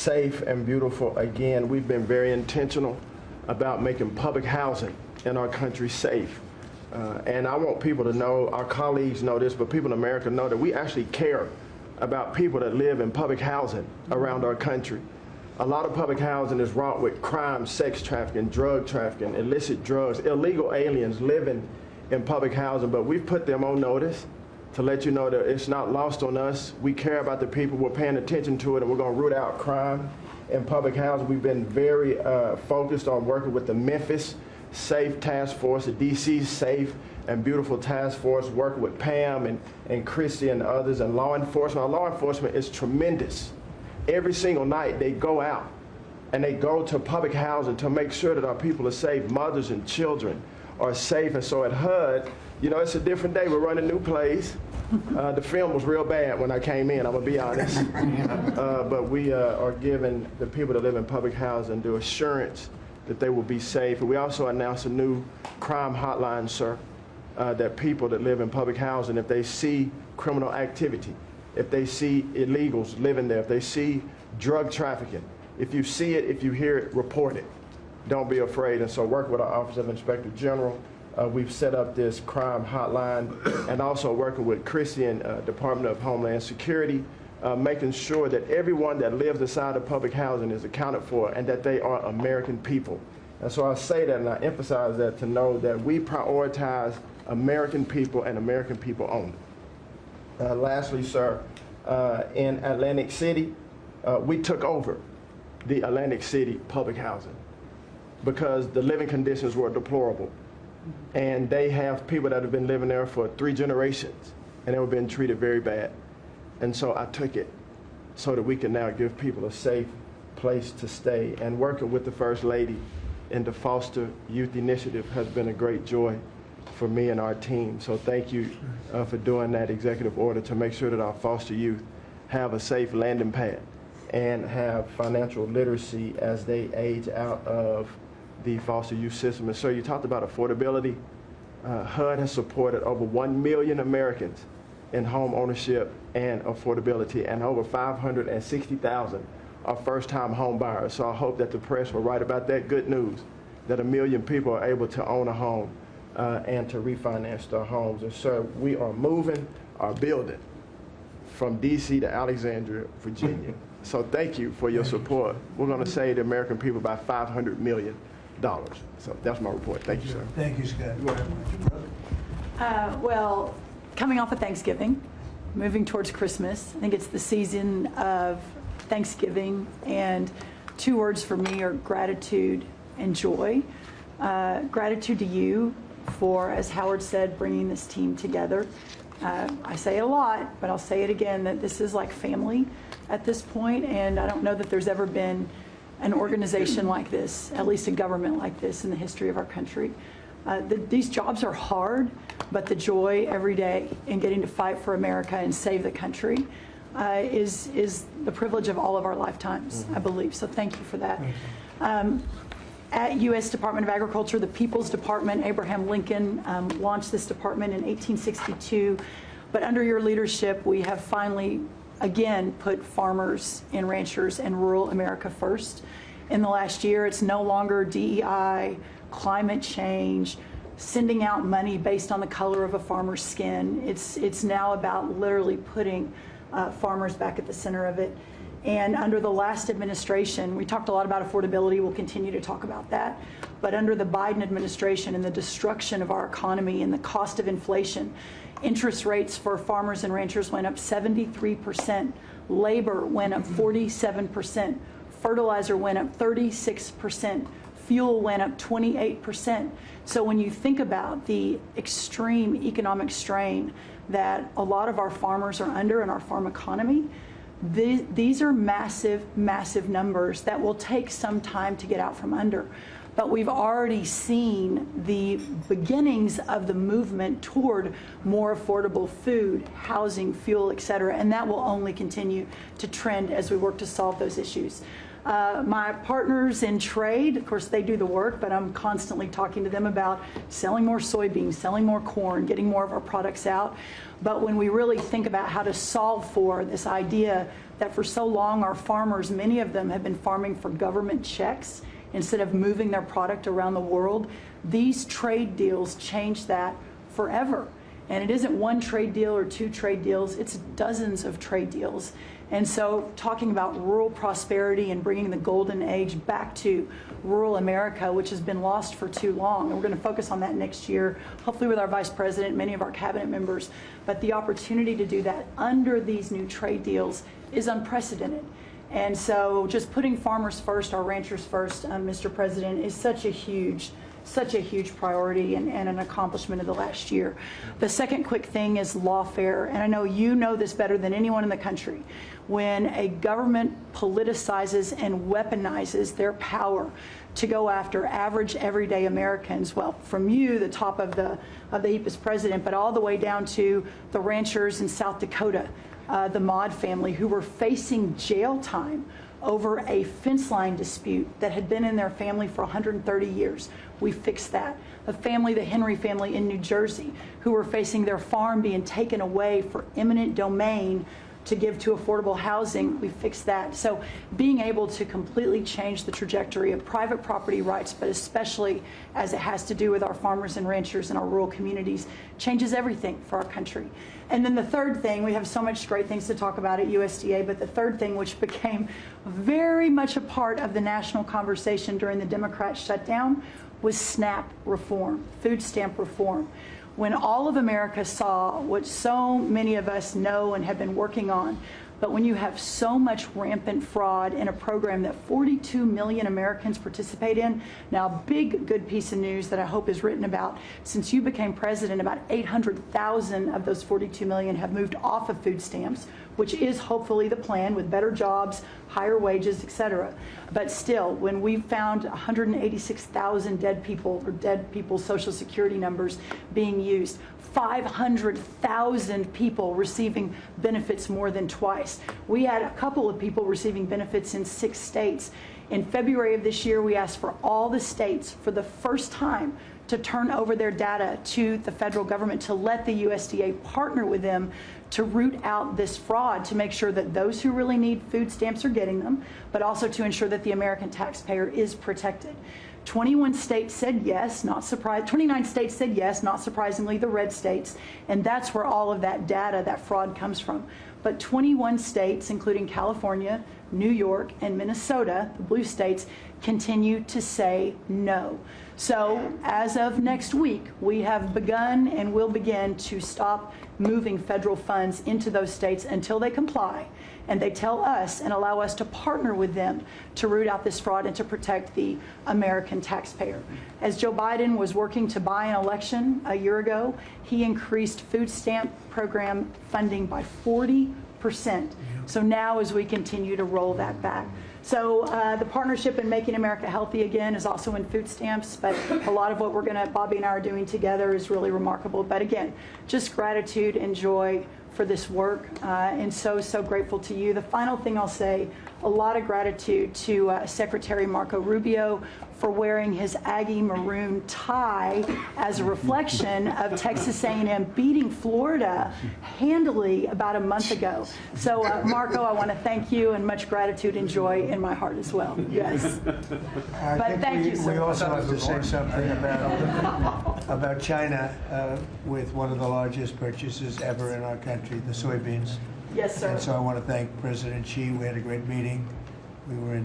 safe and beautiful again. We've been very intentional about making public housing in our country safe. And I want people to know, our colleagues know this, but people in America know that we actually care about people that live in public housing around our country. A lot of public housing is wrought with crime, sex trafficking, drug trafficking, illicit drugs, illegal aliens living in public housing, but we've put them on notice to let you know that it's not lost on us. We care about the people, we're paying attention to it, and we're going to root out crime in public housing. We've been very focused on working with the Memphis Safe Task Force, the DC Safe and Beautiful Task Force, working with Pam and Christy and others, and law enforcement. Our law enforcement is tremendous. Every single night they go out and they go to public housing to make sure that our people are safe, mothers and children are safe. And so at HUD, you know, it's a different day. We're running new plays. The film was real bad when I came in, I'm going to be honest. But we are giving the people that live in public housing the assurance that they will be safe. And we also announced a new crime hotline, sir, that people that live in public housing, if they see criminal activity, if they see illegals living there, if they see drug trafficking, if you see it, if you hear it, report it. Don't be afraid. And so work with our Office of Inspector General. We've set up this crime hotline, and also working with Christy and Department of Homeland Security, making sure that everyone that lives inside of public housing is accounted for and that they are American people. And so I say that and I emphasize that to know that we prioritize American people and American people only. Lastly, sir, in Atlantic City, we took over the Atlantic City public housing because the living conditions were deplorable. And they have people that have been living there for 3 generations, and they were being treated very bad. And so I took it so that we can now give people a safe place to stay. And working with the First Lady in the Foster Youth Initiative has been a great joy for me and our team. So thank you for doing that executive order to make sure that our foster youth have a safe landing pad and have financial literacy as they age out of the foster youth system. And so you talked about affordability. HUD has supported over 1 million Americans in home ownership and affordability, and over 560,000 are first-time home buyers. So I hope that the press will write about that good news, that 1 million people are able to own a home and to refinance their homes. And so we are moving our building from DC to Alexandria, Virginia. So thank you for your support. We're going to save the American people about $500 million. So that's my report. Thank you, sir. Thank you, Scott. Well, coming off of Thanksgiving, moving towards Christmas, I think it's the season of Thanksgiving, and 2 words for me are gratitude and joy. Gratitude to you for, as Howard said, bringing this team together. I say it a lot, but I'll say it again, that this is like family at this point, and I don't know that there's ever been an organization like this, at least a government like this in the history of our country. These jobs are hard, but the joy every day in getting to fight for America and save the country is the privilege of all of our lifetimes, I believe. So thank you for that. At U.S. Department of Agriculture, the People's Department, Abraham Lincoln launched this department in 1862. But under your leadership, we have finally, again, put farmers and ranchers and rural America first. In the last year, it's no longer DEI, climate change, sending out money based on the color of a farmer's skin. It's now about literally putting farmers back at the center of it. And under the last administration, we talked a lot about affordability. We'll continue to talk about that. But under the Biden administration and the destruction of our economy and the cost of inflation, interest rates for farmers and ranchers went up 73%. Labor went up 47%. Fertilizer went up 36%. Fuel went up 28%. So when you think about the extreme economic strain that a lot of our farmers are under in our farm economy, these are massive, massive numbers that will take some time to get out from under. but we've already seen the beginnings of the movement toward more affordable food, housing, fuel, et cetera, and that will only continue to trend as we work to solve those issues. My partners in trade, of course, they do the work, but I'm constantly talking to them about selling more soybeans, selling more corn, getting more of our products out. But when we really think about how to solve for this idea that for so long our farmers, many of them have been farming for government checks instead of moving their product around the world, these trade deals change that forever. And it isn't one trade deal or two trade deals, it's dozens of trade deals. And so talking about rural prosperity and bringing the golden age back to rural America, which has been lost for too long. And we're going to focus on that next year, hopefully with our Vice President, many of our cabinet members. But the opportunity to do that under these new trade deals is unprecedented. And so just putting farmers first, our ranchers first, Mr. President, is such a huge priority and an accomplishment of the last year. The second quick thing is lawfare, and I know you know this better than anyone in the country. When a government politicizes and weaponizes their power to go after average, everyday Americans, well, from you, the top of the EPA's president, but all the way down to the ranchers in South Dakota, the Maud family, who were facing jail time over a fence line dispute that had been in their family for 130 years. We fixed that. The Henry family in New Jersey, who were facing their farm being taken away for eminent domain to give to affordable housing, we fixed that. So being able to completely change the trajectory of private property rights, but especially as it has to do with our farmers and ranchers in our rural communities, changes everything for our country. And then the third thing, we have so much great things to talk about at USDA, but the third thing, which became very much a part of the national conversation during the Democrat shutdown, was SNAP reform, food stamp reform. When all of America saw what so many of us know and have been working on, but when you have so much rampant fraud in a program that 42 million Americans participate in, now a big good piece of news that I hope is written about, since you became president, about 800,000 of those 42 million have moved off of food stamps, which is hopefully the plan with better jobs, higher wages, et cetera. But still, when we found 186,000 dead people or dead people's Social Security numbers being used, 500,000 people receiving benefits more than twice. We had a couple of people receiving benefits in 6 states. In February of this year, we asked for all the states for the first time to turn over their data to the federal government to let the USDA partner with them to root out this fraud, to make sure that those who really need food stamps are getting them, but also to ensure that the American taxpayer is protected. 21 states said yes, not surprised. 29 states said yes, not surprisingly, the red states, and that's where all of that data, that fraud comes from. But 21 states, including California, New York, and Minnesota, the blue states, continue to say no. So as of next week, we have begun and will begin to stop moving federal funds into those states until they comply and they tell us and allow us to partner with them to root out this fraud and to protect the American taxpayer. As Joe Biden was working to buy an election a year ago, he increased food stamp program funding by 40%. So now as we continue to roll that back. So the partnership in Making America Healthy Again is also in food stamps, but a lot of what Bobby and I are doing together is really remarkable. But again, just gratitude and joy for this work, and so grateful to you. The final thing I'll say, a lot of gratitude to Secretary Marco Rubio for wearing his Aggie maroon tie as a reflection of Texas A&M beating Florida handily about a month ago. So Marco, I want to thank you, and much gratitude and joy in my heart as well. Yes. But thank you, sir. We also have to say something about China with one of the largest purchases ever in our country, the soybeans. Yes, sir. And so I want to thank President Xi. We had a great meeting. We were in